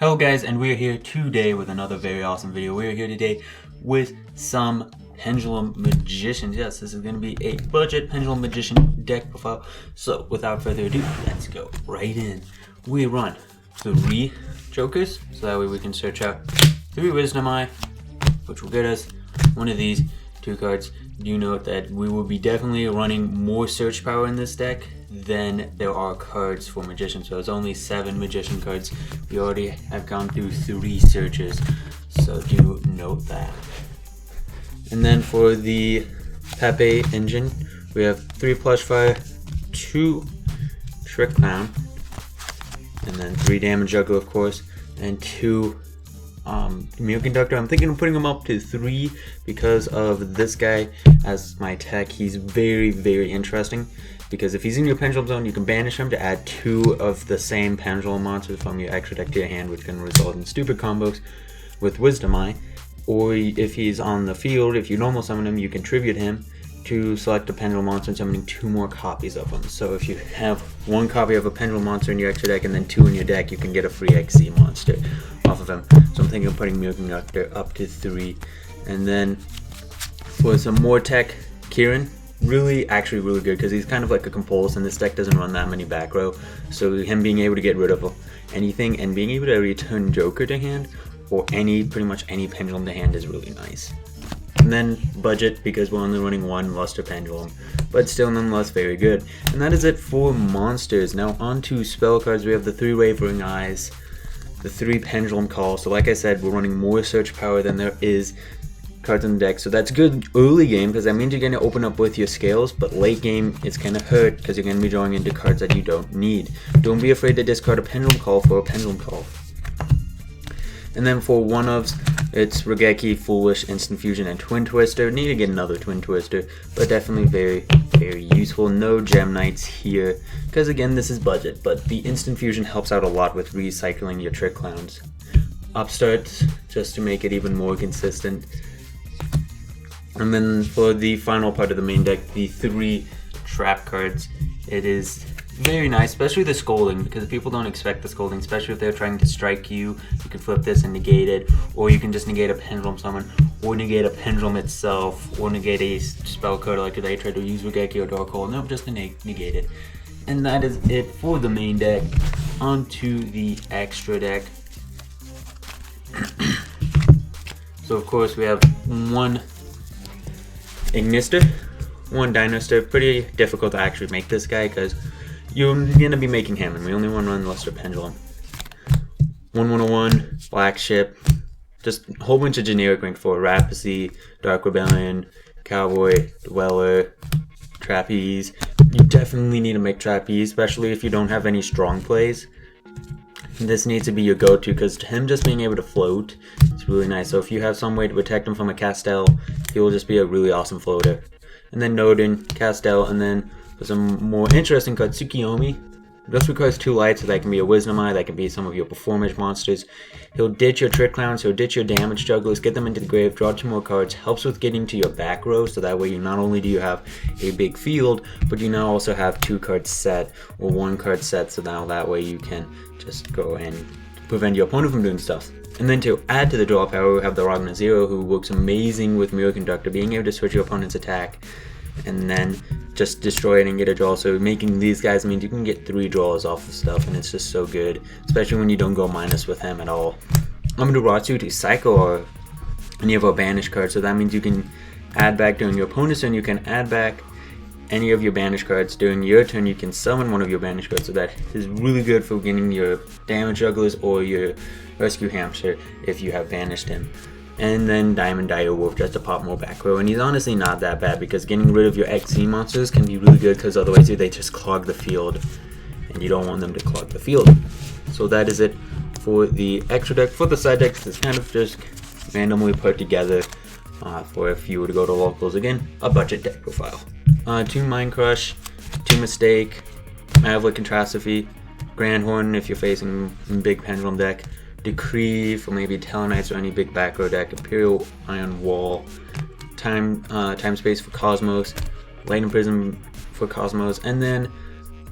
Hello guys, and we're here today with another very awesome video. We're here today with some Pendulum Magicians. Yes, this is going to be a budget Pendulum Magician deck profile. So without further ado, let's go right in. We run 3 Jokers, so that way we can search out 3 Wisdom Eye, which will get us one of these 2 cards. Do note that we will be definitely running more search power in this deck than there are cards for Magician. So it's only 7 Magician cards. We already have gone through 3 searches, so do note that. And then for the Pepe engine, we have 3 Plush Fire, 2 Trick Clown, and then 3 Damage Juggler, of course, and 2 Mirror Conductor. I'm thinking of putting him up to 3 because of this guy as my tech. He's very, very interesting because if he's in your Pendulum Zone, you can banish him to add 2 of the same Pendulum monsters from your extra deck to your hand, which can result in stupid combos with Wisdom Eye. Or if he's on the field, if you normal summon him, you can tribute him to select a Pendulum monster and summoning 2 more copies of him. So if you have 1 copy of a Pendulum monster in your extra deck and then 2 in your deck, you can get a free XC monster off of him. So I'm thinking of putting Mirror Conductor up to 3. And then for some more tech, Kieran, actually really good because he's kind of like a compulse and this deck doesn't run that many back row. So him being able to get rid of anything and being able to return Joker to hand or pretty much any Pendulum to hand is really nice. And then budget because we're only running 1 Luster Pendulum, but still nonetheless very good. And that is it for monsters. Now on to spell cards. We have the 3 Wavering Eyes, the 3 Pendulum Call. So like I said, we're running more search power than there is cards in the deck. So that's good early game because that means you're going to open up with your scales, but late game it's going to hurt because you're going to be drawing into cards that you don't need. Don't be afraid to discard a Pendulum Call for a Pendulum Call. And then for one-ofs, it's Regeki, Foolish, Instant Fusion, and Twin Twister. Need to get another Twin Twister, but definitely very, very useful. No Gem Knights here, because again, this is budget, but the Instant Fusion helps out a lot with recycling your Trick Clowns. Upstarts, just to make it even more consistent. And then for the final part of the main deck, the 3 Trap cards, it is very nice, especially the Scolding, because people don't expect the Scolding, especially if they're trying to strike you. You can flip this and negate it, or you can just negate a Pendulum summon, or negate a Pendulum itself, or negate a spell card like they try to use Regeki or Dark Hole. Nope, just negate it. And that is it for the main deck. On to the extra deck. So of course we have 1 Ignister, 1 Dinoster. Pretty difficult to actually make this guy because you're going to be making him, and we only want to run Luster Pendulum. 101, Black Ship, just a whole bunch of generic rank 4, Rapacy, Dark Rebellion, Cowboy, Dweller, Trapeze. You definitely need to make Trapeze, especially if you don't have any strong plays. This needs to be your go-to because him just being able to float is really nice. So if you have some way to protect him from a Castell, he will just be a really awesome floater. And then Nodin, Castell, and then for some more interesting cards, Tsukiyomi. This requires 2 lights, so that can be a Wisdom Eye, that can be some of your performance monsters. He'll ditch your Trick Clowns, he'll ditch your Damage Jugglers, get them into the grave, draw 2 more cards, helps with getting to your back row, so that way you not only do you have a big field, but you now also have 2 cards set, or 1 card set, so now that way you can just go and prevent your opponent from doing stuff. And then to add to the draw power, we have the Ragnar Zero, who works amazing with Mirror Conductor, being able to switch your opponent's attack, and then just destroy it and get a draw. So making these guys means you can get 3 draws off of stuff, and it's just so good, especially when you don't go minus with him at all. Amaterasu to Psycho or any of our banished cards, so that means you can add back during your opponent's turn, you can add back any of your banished cards. During your turn, you can summon one of your banished cards, so that is really good for getting your Damage Jugglers or your Rescue Hamster if you have banished him. And then Diamond Dire Wolf just to pop more back row, and he's honestly not that bad because getting rid of your XC monsters can be really good because otherwise they just clog the field, and you don't want them to clog the field. So that is it for the extra deck. For the side decks, it's kind of just randomly put together for if you were to go to locals. Again, a budget deck profile. 2 Mind Crush, 2 Mistake, Maverick Catastrophe, Grand Horn if you're facing a big Pendulum deck, Decree for maybe Tellarknights or any big back row deck, Imperial Iron Wall, Time Space for Cosmos, Lightning Prism for Cosmos, and then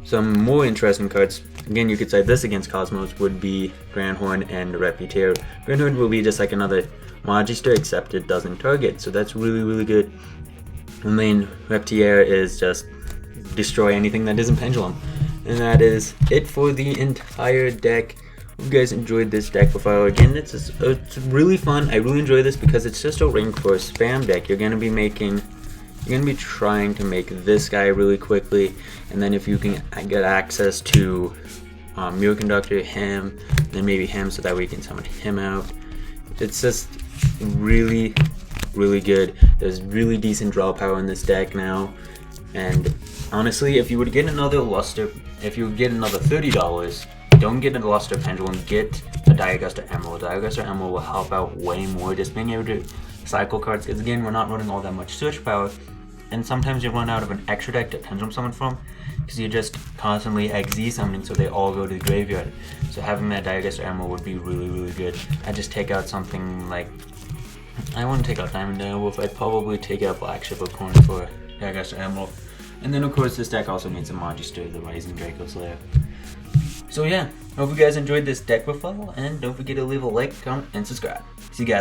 Some more interesting cards. Again, you could say this against Cosmos would be Grandhorn and Reputare. Grandhorn will be just like another Magister, except it doesn't target, so that's really good. And then Reputare is just destroy anything that isn't Pendulum. And that is it for the entire deck. Hope you guys enjoyed this deck profile. Again, it's really fun. I really enjoy this because it's just a ring for a spam deck. You're gonna be trying to make this guy really quickly, and then if you can get access to Mirror Conductor, him, then maybe him, so that way you can summon him out. It's just really good. There's really decent draw power in this deck now, and honestly, if you were to get another Luster, if you would get another $30, don't get a Luster Pendulum, get a Diaguster Emerald. Diaguster Emerald will help out way more, just being able to cycle cards, because again, we're not running all that much search power, and sometimes you run out of an extra deck to Pendulum summon from, because you're just constantly XZ summoning, so they all go to the graveyard. So having that Diaguster Emerald would be really good. I'd just take out something like, I wouldn't take out Diamond Wolf, I'd probably take out Black Ship of Corn for Diaguster Emerald. And then of course this deck also needs a Magister, the Rising Draco Slayer. So yeah, hope you guys enjoyed this deck profile, and don't forget to leave a like, comment, and subscribe. See you guys.